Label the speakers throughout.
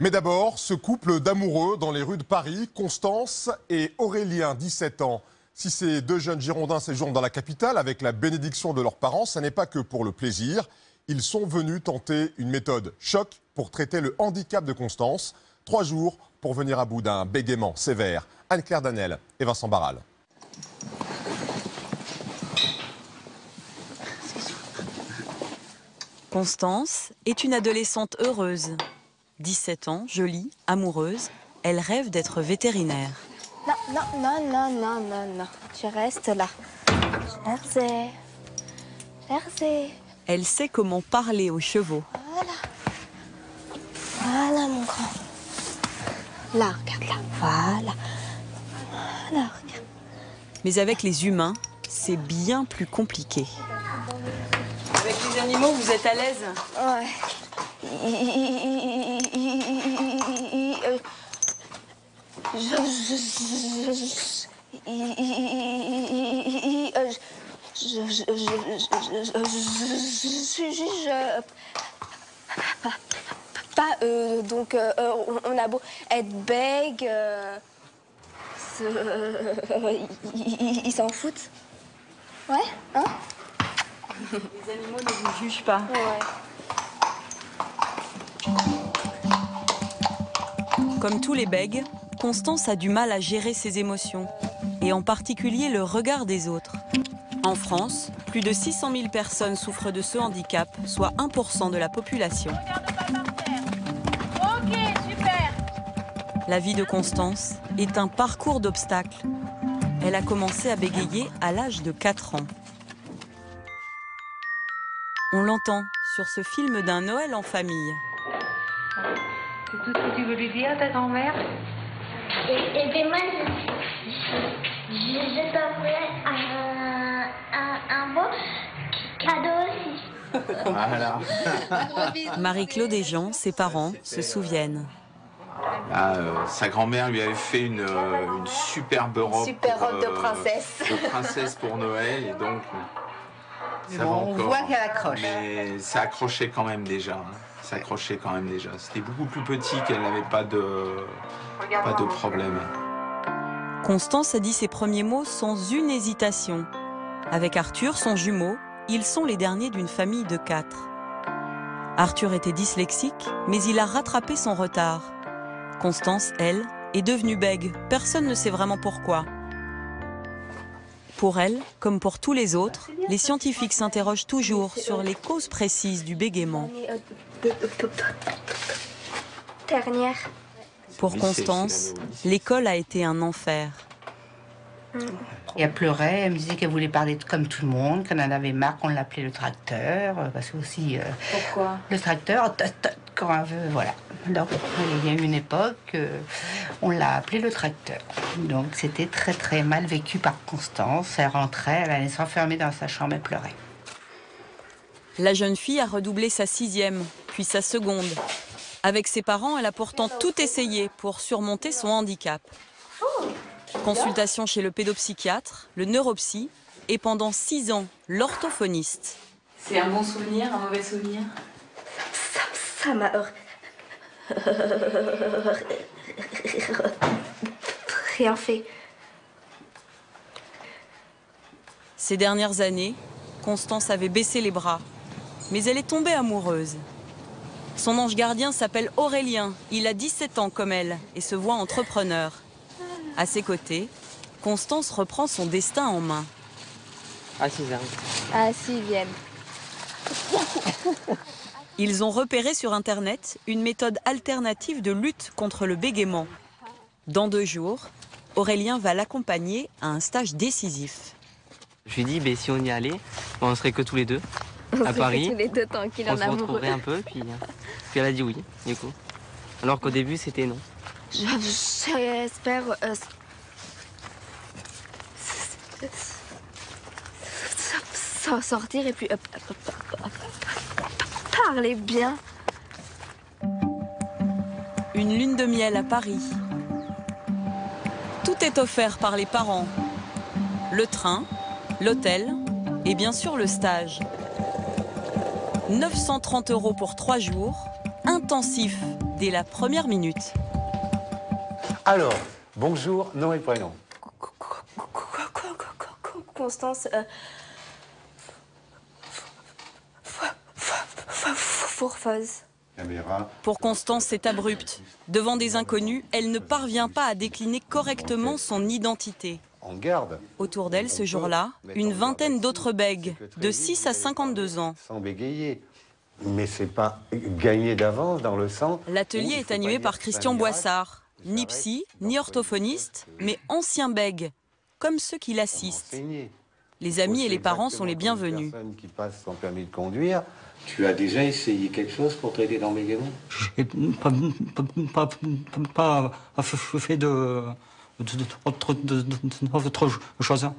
Speaker 1: Mais d'abord, ce couple d'amoureux dans les rues de Paris, Constance et Aurélien, 17 ans. Si ces deux jeunes Girondins séjournent dans la capitale avec la bénédiction de leurs parents, ce n'est pas que pour le plaisir. Ils sont venus tenter une méthode choc pour traiter le handicap de Constance. 3 jours pour venir à bout d'un bégaiement sévère. Anne-Claire Danel et Vincent Barral.
Speaker 2: Constance est une adolescente heureuse. 17 ans, jolie, amoureuse, elle rêve d'être vétérinaire.
Speaker 3: Non, non, non, non, non, non, non. Tu restes là. Jersey. Jersey.
Speaker 2: Elle sait comment parler aux chevaux.
Speaker 3: Voilà. Voilà, mon grand. Là, regarde là. Voilà. Voilà, regarde.
Speaker 2: Mais avec les humains, c'est bien plus compliqué. Avec les animaux, vous êtes à l'aise?
Speaker 3: Ouais. Donc on a beau être bègue, ils s'en foutent. Ouais, hein?
Speaker 2: Les animaux ne vous jugent pas.
Speaker 3: Ouais.
Speaker 2: Comme tous les bègues, Constance a du mal à gérer ses émotions, et en particulier le regard des autres. En France, plus de 600 000 personnes souffrent de ce handicap, soit 1% de la population.
Speaker 4: Ok, super.
Speaker 2: La vie de Constance est un parcours d'obstacles. Elle a commencé à bégayer à l'âge de 4 ans. On l'entend sur ce film d'un Noël en famille.
Speaker 4: C'est tout ce que tu veux lui dire à ta grand-mère?
Speaker 5: Et puis moi, je t'offrais un beau cadeau aussi.
Speaker 6: Voilà.
Speaker 2: Marie-Claude et Jean, ses parents, se souviennent.
Speaker 6: Sa grand-mère lui avait fait une superbe robe.
Speaker 3: Super robe de princesse.
Speaker 6: De princesse pour Noël, et donc ça va
Speaker 7: on
Speaker 6: encore.
Speaker 7: voit qu'elle accroche.
Speaker 6: Mais ça accrochait quand même déjà. Hein. Ça accrochait quand même déjà. C'était beaucoup plus petit, qu'elle n'avait pas de problème.
Speaker 2: Constance a dit ses premiers mots sans une hésitation. Avec Arthur, son jumeau, ils sont les derniers d'une famille de 4. Arthur était dyslexique, mais il a rattrapé son retard. Constance, elle, est devenue bègue. Personne ne sait vraiment pourquoi. Pour elle, comme pour tous les autres, les scientifiques s'interrogent toujours sur les causes précises du bégaiement.
Speaker 3: Dernière.
Speaker 2: Pour Constance, l'école a été un enfer.
Speaker 7: Et elle pleurait, elle me disait qu'elle voulait parler comme tout le monde, qu'elle en avait marre, qu'on l'appelait le tracteur, parce que aussi...
Speaker 2: Pourquoi?
Speaker 7: Le tracteur, quand elle veut, voilà. Donc, il y a eu une époque, on l'a appelé le tracteur. Donc, c'était très, très mal vécu par Constance. Elle rentrait, elle allait s'enfermer dans sa chambre et pleurait.
Speaker 2: La jeune fille a redoublé sa 6e, puis sa seconde. Avec ses parents, elle a pourtant tout essayé pour surmonter son handicap. Consultation chez le pédopsychiatre, le neuropsy et pendant 6 ans, l'orthophoniste. C'est un bon souvenir, un mauvais souvenir?
Speaker 3: Ça m'a rien fait.
Speaker 2: Ces dernières années, Constance avait baissé les bras, mais elle est tombée amoureuse. Son ange gardien s'appelle Aurélien, il a 17 ans comme elle et se voit entrepreneur. À ses côtés, Constance reprend son destin en main.
Speaker 8: Ah si, ils arrivent.
Speaker 3: Ah si, ils viennent.
Speaker 2: Ils ont repéré sur Internet une méthode alternative de lutte contre le bégaiement. Dans 2 jours, Aurélien va l'accompagner à un stage décisif.
Speaker 8: Je lui ai dit, si on y allait, on serait que tous les deux à Paris.
Speaker 3: Tous les deux tranquilles
Speaker 8: On
Speaker 3: en
Speaker 8: se
Speaker 3: amoureux.
Speaker 8: retrouverait un peu, puis elle a dit oui, du coup. Alors qu'au début, c'était non.
Speaker 3: J'espère s'en sortir et puis parler bien.
Speaker 2: Une lune de miel à Paris. Tout est offert par les parents. Le train, l'hôtel et bien sûr le stage. 930 € pour 3 jours, intensif dès la première minute.
Speaker 9: Alors, bonjour, nom et prénom.
Speaker 3: Constance. Fourfeuse.
Speaker 2: Pour Constance, c'est abrupt. Devant des inconnus, elle ne parvient pas à décliner correctement son identité.
Speaker 9: En garde.
Speaker 2: Autour d'elle, ce jour-là, une vingtaine d'autres bègues, de 6 à 52 ans.
Speaker 9: Sans bégayer. Mais c'est pas gagné d'avance dans le sens.
Speaker 2: L'atelier est animé par Christian Boissard. Ni psy, ni orthophoniste, mais ancien bègue, comme ceux qui l'assistent. Les amis et les parents sont les bienvenus.
Speaker 9: Qui passe son permis de conduire. Tu as déjà essayé quelque chose pour t'aider dans le bégaiement?
Speaker 10: J'ai pas fait d'autre chose.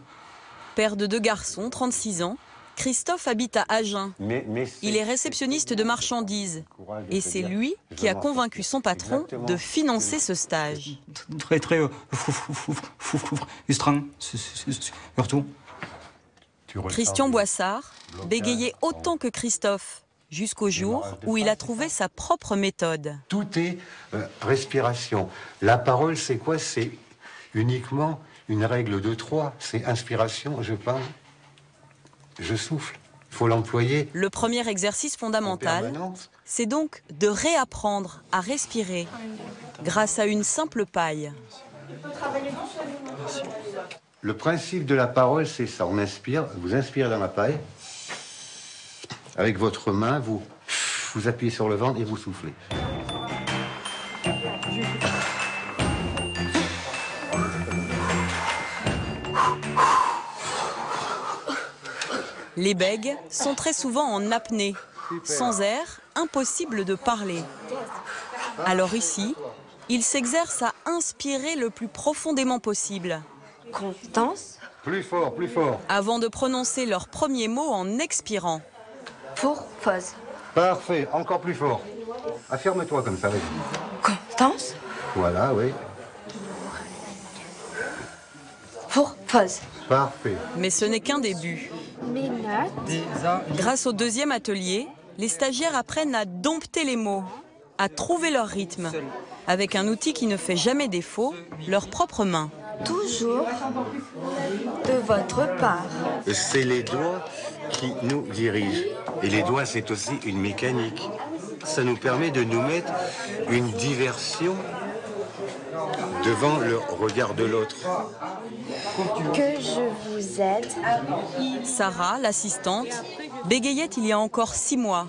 Speaker 2: Père de 2 garçons, 36 ans, Christophe habite à Agen. Il est réceptionniste de marchandises. Et c'est lui qui a convaincu son patron de financer ce stage.
Speaker 10: Très frustrant, surtout.
Speaker 2: Christian Boissard bégayait autant que Christophe, jusqu'au jour où il a trouvé sa propre méthode.
Speaker 9: Tout est respiration. La parole, c'est quoi? C'est uniquement une règle de 3. C'est inspiration, je parle, je souffle. Il faut l'employer.
Speaker 2: Le premier exercice fondamental, c'est donc de réapprendre à respirer grâce à une simple paille.
Speaker 9: Le principe de la parole, c'est ça. On inspire, vous inspirez dans la paille. Avec votre main, vous appuyez sur le ventre et vous soufflez.
Speaker 2: Les bègues sont très souvent en apnée. Sans air, impossible de parler. Alors ici, ils s'exercent à inspirer le plus profondément possible.
Speaker 3: Constance.
Speaker 9: Plus fort, plus fort.
Speaker 2: Avant de prononcer leurs premiers mots en expirant.
Speaker 3: Fourfeuse.
Speaker 9: Parfait, encore plus fort. Affirme-toi comme ça, vas-y.
Speaker 3: Constance.
Speaker 9: Voilà, oui.
Speaker 3: Fourfeuse.
Speaker 9: Parfait.
Speaker 2: Mais ce n'est qu'un début. Grâce au deuxième atelier, les stagiaires apprennent à dompter les mots, à trouver leur rythme, avec un outil qui ne fait jamais défaut, leurs propres mains.
Speaker 3: Toujours de votre part.
Speaker 9: C'est les doigts qui nous dirigent. Et les doigts, c'est aussi une mécanique. Ça nous permet de nous mettre une diversion devant le regard de l'autre.
Speaker 3: Que je vous aide.
Speaker 2: Sarah, l'assistante, bégayait il y a encore 6 mois.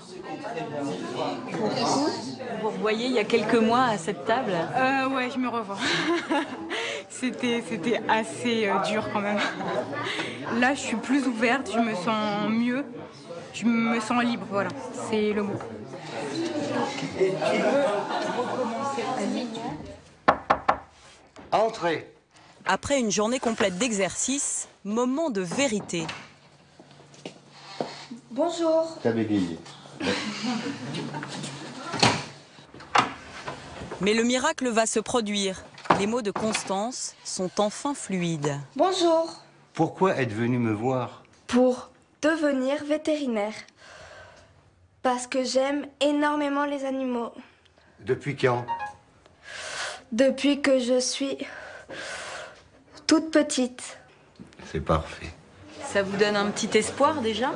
Speaker 2: Vous revoyez il y a quelques mois à cette table?
Speaker 11: Ouais, je me revois. C'était assez dur quand même. Là, je suis plus ouverte, je me sens mieux, je me sens libre, voilà, c'est le mot.
Speaker 3: Et tu veux recommencer à midi?
Speaker 9: Entrez.
Speaker 2: Après une journée complète d'exercice, moment de vérité.
Speaker 3: Bonjour.
Speaker 9: T'as bégayé.
Speaker 2: Mais le miracle va se produire. Les mots de Constance sont enfin fluides.
Speaker 3: Bonjour.
Speaker 9: Pourquoi êtes venu me voir?
Speaker 3: Pour devenir vétérinaire. Parce que j'aime énormément les animaux.
Speaker 9: Depuis quand?
Speaker 3: Depuis que je suis toute petite.
Speaker 9: C'est parfait.
Speaker 2: Ça vous donne un petit espoir déjà?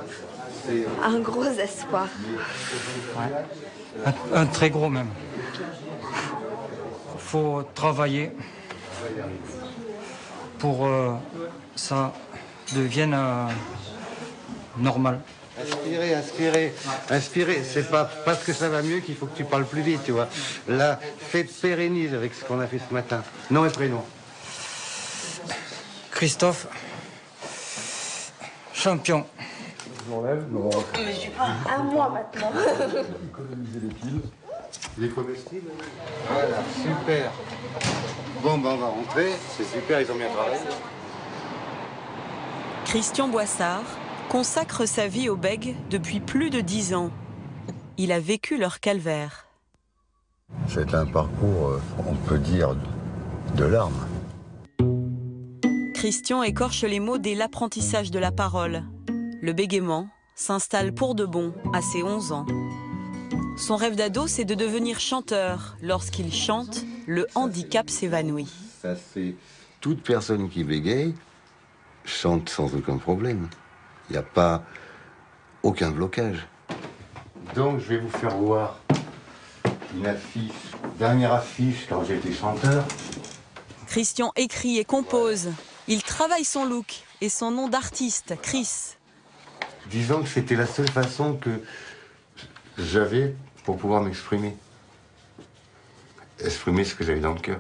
Speaker 3: Un gros espoir.
Speaker 10: Ouais. Un très gros même. Faut travailler pour ça devienne normal.
Speaker 9: Inspirez, inspirez, inspirez. C'est pas parce que ça va mieux qu'il faut que tu parles plus vite, tu vois. Là, pérennise avec ce qu'on a fait ce matin. Nom et prénom.
Speaker 10: Christophe, champion.
Speaker 1: Je l'enlève, non.
Speaker 3: À moi maintenant.
Speaker 1: Économiser les piles.
Speaker 9: Il est comestible. Voilà, super. Bon, ben on va rentrer. C'est super, ils ont bien travaillé.
Speaker 2: Christian Boissard consacre sa vie aux bègues depuis plus de 10 ans. Il a vécu leur calvaire.
Speaker 9: C'est un parcours, on peut dire, de larmes.
Speaker 2: Christian écorche les mots dès l'apprentissage de la parole. Le bégaiement s'installe pour de bon à ses 11 ans. Son rêve d'ado, c'est de devenir chanteur. Lorsqu'il chante, le handicap s'évanouit.
Speaker 9: Ça, c'est toute personne qui bégaye chante sans aucun problème. Il n'y a pas aucun blocage. Donc, je vais vous faire voir une affiche, dernière affiche quand j'étais chanteur.
Speaker 2: Christian écrit et compose. Il travaille son look et son nom d'artiste, Chris.
Speaker 9: Disons que c'était la seule façon que j'avais pour pouvoir m'exprimer. Exprimer ce que j'avais dans le cœur.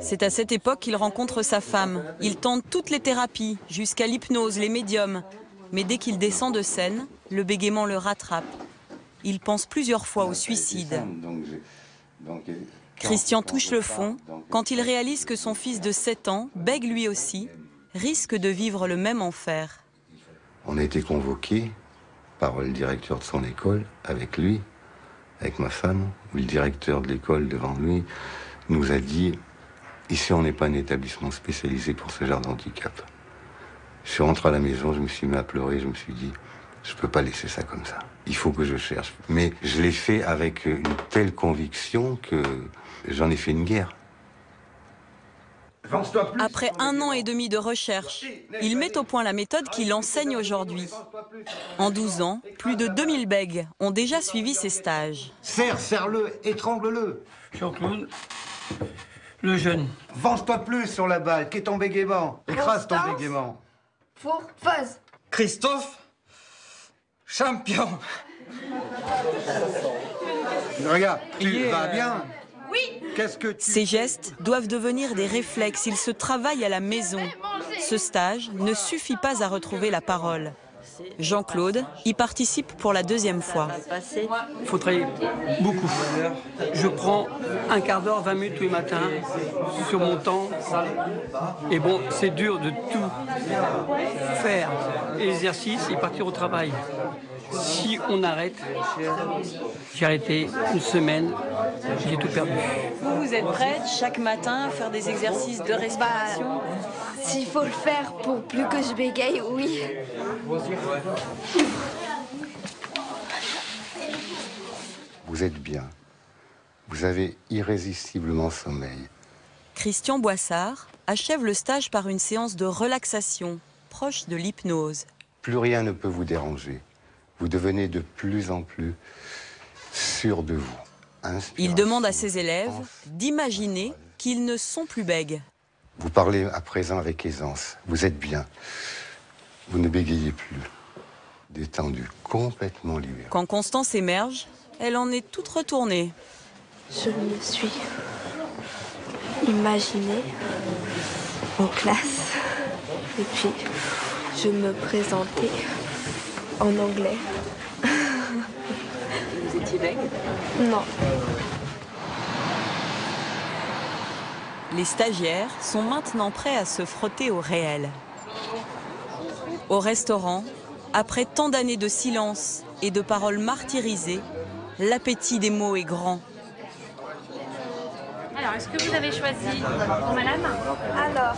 Speaker 2: C'est à cette époque qu'il rencontre sa femme. Il tente toutes les thérapies, jusqu'à l'hypnose, les médiums. Mais dès qu'il descend de scène, le bégaiement le rattrape. Il pense plusieurs fois au suicide. Christian touche le fond quand il réalise que son fils de 7 ans, bègue lui aussi, risque de vivre le même enfer.
Speaker 9: On a été convoqués par le directeur de son école, avec lui, avec ma femme, où le directeur de l'école devant lui nous a dit « Ici, on n'est pas un établissement spécialisé pour ce genre d'handicap ». Je suis rentré à la maison, je me suis mis à pleurer, je me suis dit « Je ne peux pas laisser ça comme ça, il faut que je cherche ». Mais je l'ai fait avec une telle conviction que j'en ai fait une guerre.
Speaker 2: Après 1 an et demi de recherche, il met au point la méthode qu'il enseigne aujourd'hui. En 12 ans, plus de 2000 bègues ont déjà suivi ses stages.
Speaker 12: Serre-le, étrangle-le.
Speaker 10: Jean-Claude, le jeune.
Speaker 12: Venge-toi plus sur la balle, qu'est ton bégaiement. Écrase ton bégaiement.
Speaker 3: Pour phase.
Speaker 10: Christophe, champion.
Speaker 12: Regarde, tu vas
Speaker 10: est,
Speaker 12: bien.
Speaker 3: Oui.
Speaker 12: Qu'est-ce que tu...
Speaker 2: Ces gestes doivent devenir des réflexes, ils se travaillent à la maison. Ce stage ne suffit pas à retrouver la parole. Jean-Claude y participe pour la 2e fois.
Speaker 10: Il faut travailler beaucoup. Je prends un quart d'heure, 20 minutes tous les matins sur mon temps. Et bon, c'est dur de tout faire. L'exercice et partir au travail. Si on arrête, j'ai arrêté 1 semaine, j'ai tout perdu.
Speaker 2: Vous êtes prête chaque matin à faire des exercices de respiration?
Speaker 3: S'il faut le faire pour plus que je bégaye, oui.
Speaker 9: Vous êtes bien. Vous avez irrésistiblement sommeil.
Speaker 2: Christian Boissard achève le stage par une séance de relaxation, proche de l'hypnose.
Speaker 9: Plus rien ne peut vous déranger. Vous devenez de plus en plus sûr de vous.
Speaker 2: Il demande à ses élèves d'imaginer qu'ils ne sont plus bègues.
Speaker 9: Vous parlez à présent avec aisance. Vous êtes bien. Vous ne bégayez plus. Détendu, complètement libéré.
Speaker 2: Quand Constance émerge, elle en est toute retournée.
Speaker 3: Je me suis imaginée en classe. Et puis, je me présentais en anglais.
Speaker 2: Vous étiez bègue?
Speaker 3: Non.
Speaker 2: Les stagiaires sont maintenant prêts à se frotter au réel. Au restaurant, après tant d'années de silence et de paroles martyrisées, l'appétit des mots est grand.
Speaker 11: Alors, est-ce que vous avez choisi pour madame?
Speaker 3: Alors